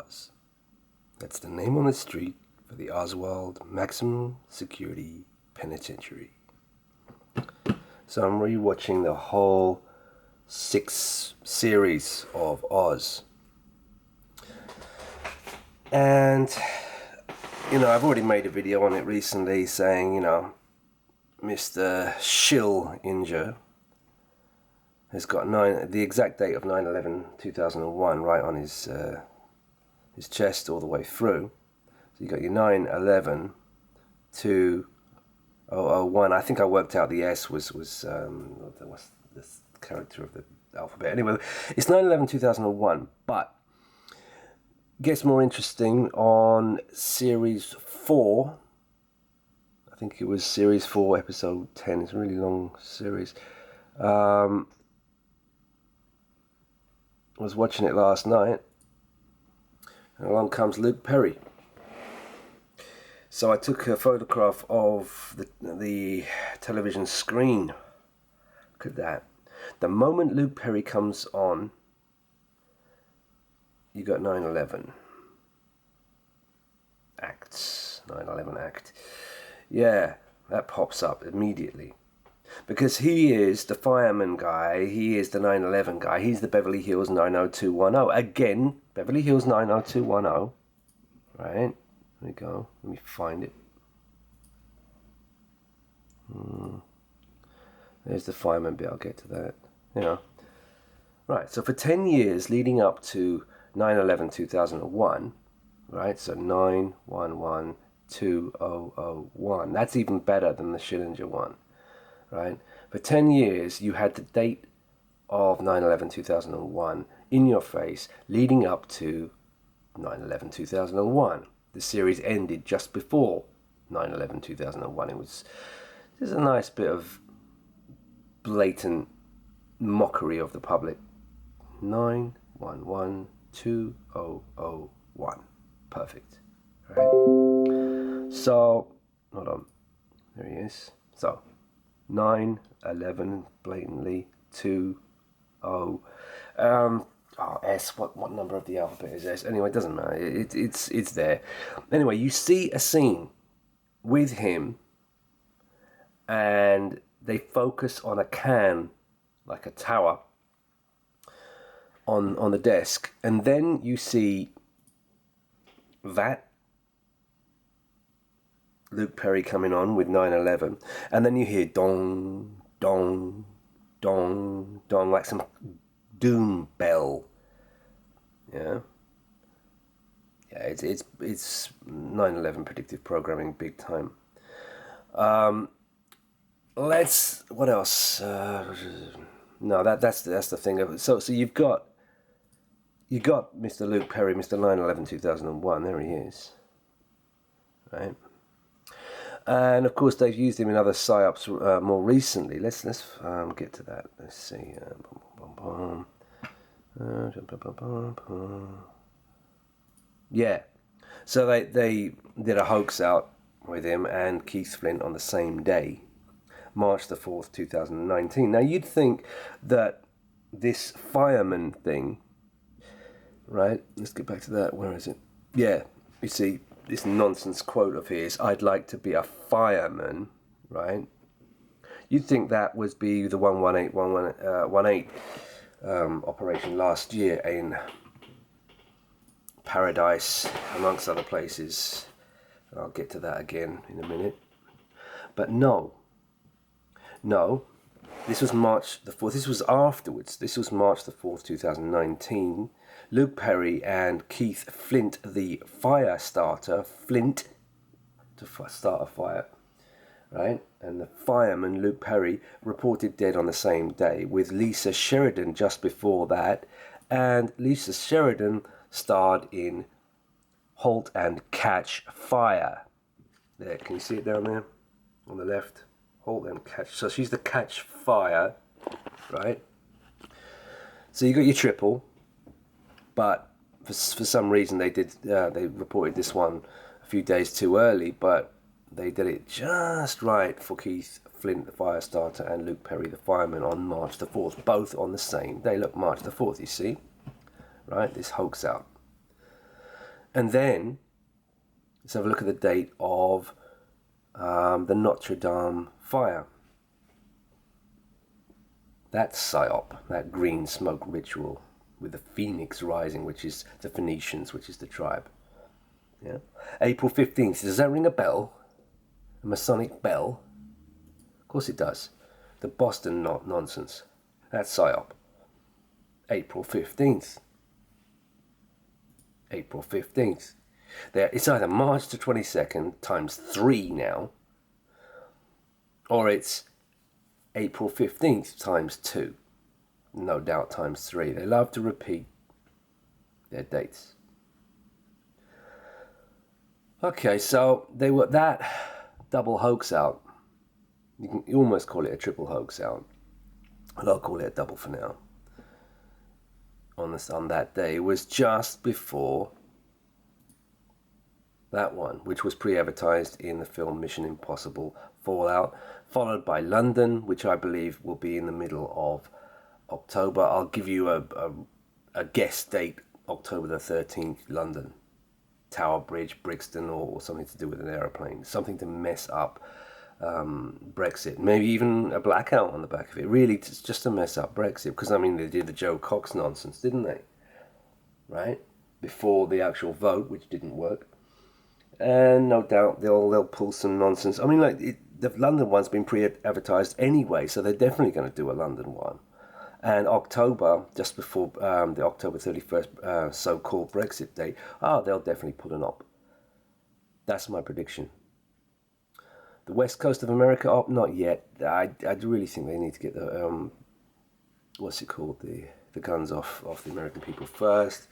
Oz. That's the name on the street for the Oswald Maximum Security Penitentiary. So I'm rewatching the whole 6 series of Oz. And, I've already made a video on it recently saying, Mr. Schillinger has got the exact date of 9/11/2001 right on his chest all the way through. So you got your 9/11/2001. I think I worked out the S was what's the character of the alphabet. Anyway, it's 9/11/2001, but gets more interesting on series 4. I think it was series 4, episode 10. It's a really long series. I was watching it last night, and along comes Luke Perry. So I took a photograph of the television screen. Look at that. The moment Luke Perry comes on, you got 9/11 acts. 9/11 act. Yeah, that pops up immediately. Because he is the Fireman guy, he is the 9/11 guy, he's the Beverly Hills 90210. Again, Beverly Hills 90210. Right, there we go. Let me find it. There's the Fireman bit, I'll get to that. Right, so for 10 years leading up to 9/11/2001, right, so 9/11/2001. That's even better than the Schillinger one. Right? For 10 years, you had the date of 9/11/2001 in your face leading up to 9/11/2001. The series ended just before 9/11/2001. It was just a nice bit of blatant mockery of the public. 9/11/2001. Perfect. Right? So, hold on. There he is. So, 9/11 blatantly 20 S. What number of the alphabet is S? Anyway, it doesn't matter. It's there. Anyway, you see a scene with him, and they focus on a can, like a tower, on the desk, and then you see that Luke Perry coming on with 9/11, and then you hear dong, dong, dong, dong, like some doom bell. Yeah, it's 9/11 predictive programming, big time. What else? No, that's the thing. So you've got Mr. Luke Perry, Mr. 9/11/2001. There he is, right? And of course, they've used him in other psyops more recently. Let's get to that. Let's see. Yeah. So they did a hoax out with him and Keith Flint on the same day, March the 4th, 2019. Now you'd think that this Fireman thing, right? Let's get back to that. Where is it? Yeah. You see, this nonsense quote of his, I'd like to be a fireman, right? You'd think that would be the 118 operation last year in Paradise, amongst other places. I'll get to that again in a minute. But no, this was March the 4th. This was afterwards. This was March the 4th, 2019. Luke Perry and Keith Flint, the Firestarter, Flint, to start a fire, right? And the fireman, Luke Perry, reported dead on the same day, with Lisa Sheridan just before that. And Lisa Sheridan starred in Halt and Catch Fire. There, can you see it down there on the left? Halt and Catch. So she's the Catch Fire, right? So you got your triple. But for some reason they reported this one a few days too early, but they did it just right for Keith Flint, the Firestarter, and Luke Perry, the Fireman, on March the 4th, both on the same day. Look, March the 4th, you see? Right, this hoax out. And then, let's have a look at the date of the Notre Dame fire. That psyop, that green smoke ritual with the phoenix rising, which is the Phoenicians, which is the tribe. Yeah, April 15th. Does that ring a bell? A Masonic bell? Of course it does. The Boston nonsense. That's psyop. April 15th. April 15th. There, it's either March the 22nd times 3 now, or it's April 15th times 2. No doubt times 3. They love to repeat their dates. Okay, so they were that double hoax out. You can almost call it a triple hoax out. But I'll call it a double for now. On that day was just before that one, which was pre-advertised in the film Mission Impossible Fallout, followed by London, which I believe will be in the middle of October. I'll give you a guess date, October the 13th, London. Tower Bridge, Brixton, or something to do with an aeroplane. Something to mess up Brexit. Maybe even a blackout on the back of it. Really, just to mess up Brexit. Because, I mean, they did the Joe Cox nonsense, didn't they? Right? Before the actual vote, which didn't work. And no doubt they'll pull some nonsense. I mean, like, the London one's been pre-advertised anyway, so they're definitely going to do a London one. And October, just before the October 31st so-called Brexit date, they'll definitely put an op. That's my prediction. The West Coast of America op, not yet. I really think they need to get the, what's it called, the guns off the American people first,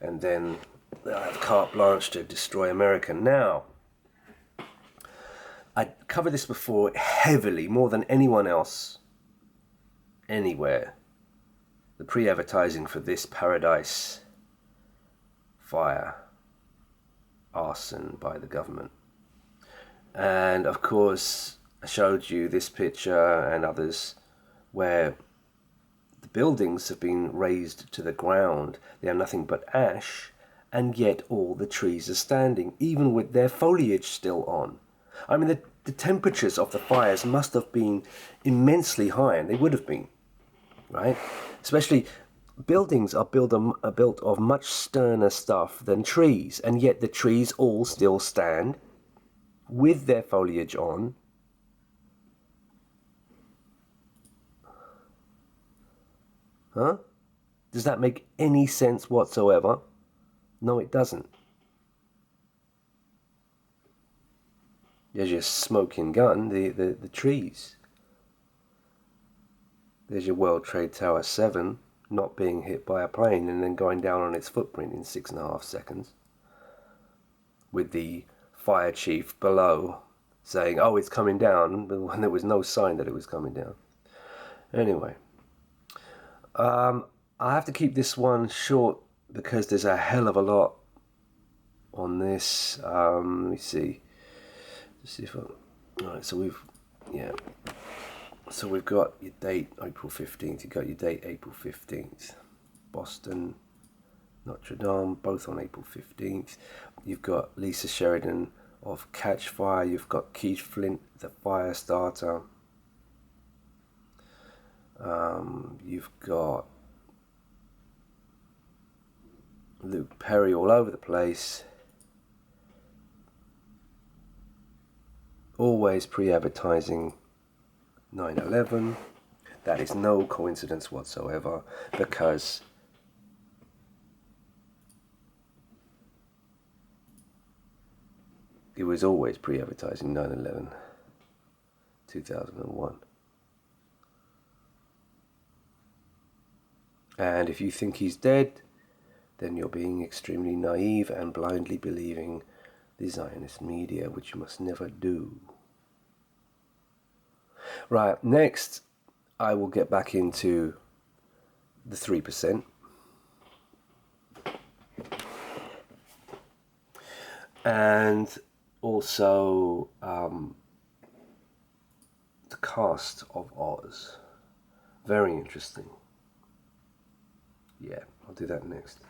and then they'll have carte blanche to destroy America. Now, I covered this before heavily, more than anyone else, anywhere. The pre-advertising for this Paradise fire, arson by the government. And of course, I showed you this picture and others where the buildings have been razed to the ground. They are nothing but ash, and yet all the trees are standing, even with their foliage still on. I mean, the temperatures of the fires must have been immensely high, and they would have been, right? Especially, buildings are built of much sterner stuff than trees, and yet the trees all still stand with their foliage on. Huh? Does that make any sense whatsoever? No, it doesn't. There's your smoking gun, the trees. There's your World Trade Tower 7 not being hit by a plane and then going down on its footprint in 6.5 seconds. With the fire chief below saying, oh, it's coming down, but when there was no sign that it was coming down. Anyway, I have to keep this one short because there's a hell of a lot on this. Let me see. Let's see if I... Alright, so we've got your date, April 15th. You've got your date, April 15th. Boston, Notre Dame, both on April 15th. You've got Lisa Sheridan of Catch Fire. You've got Keith Flint, the Firestarter. You've got Luke Perry all over the place. Always pre-advertising 9/11. That is no coincidence whatsoever, because it was always pre-advertising 9/11 2001. And if you think he's dead, then you're being extremely naive and blindly believing the Zionist media, which you must never do. Right, next I will get back into the 3%. And also the cast of Oz. Very interesting. Yeah, I'll do that next.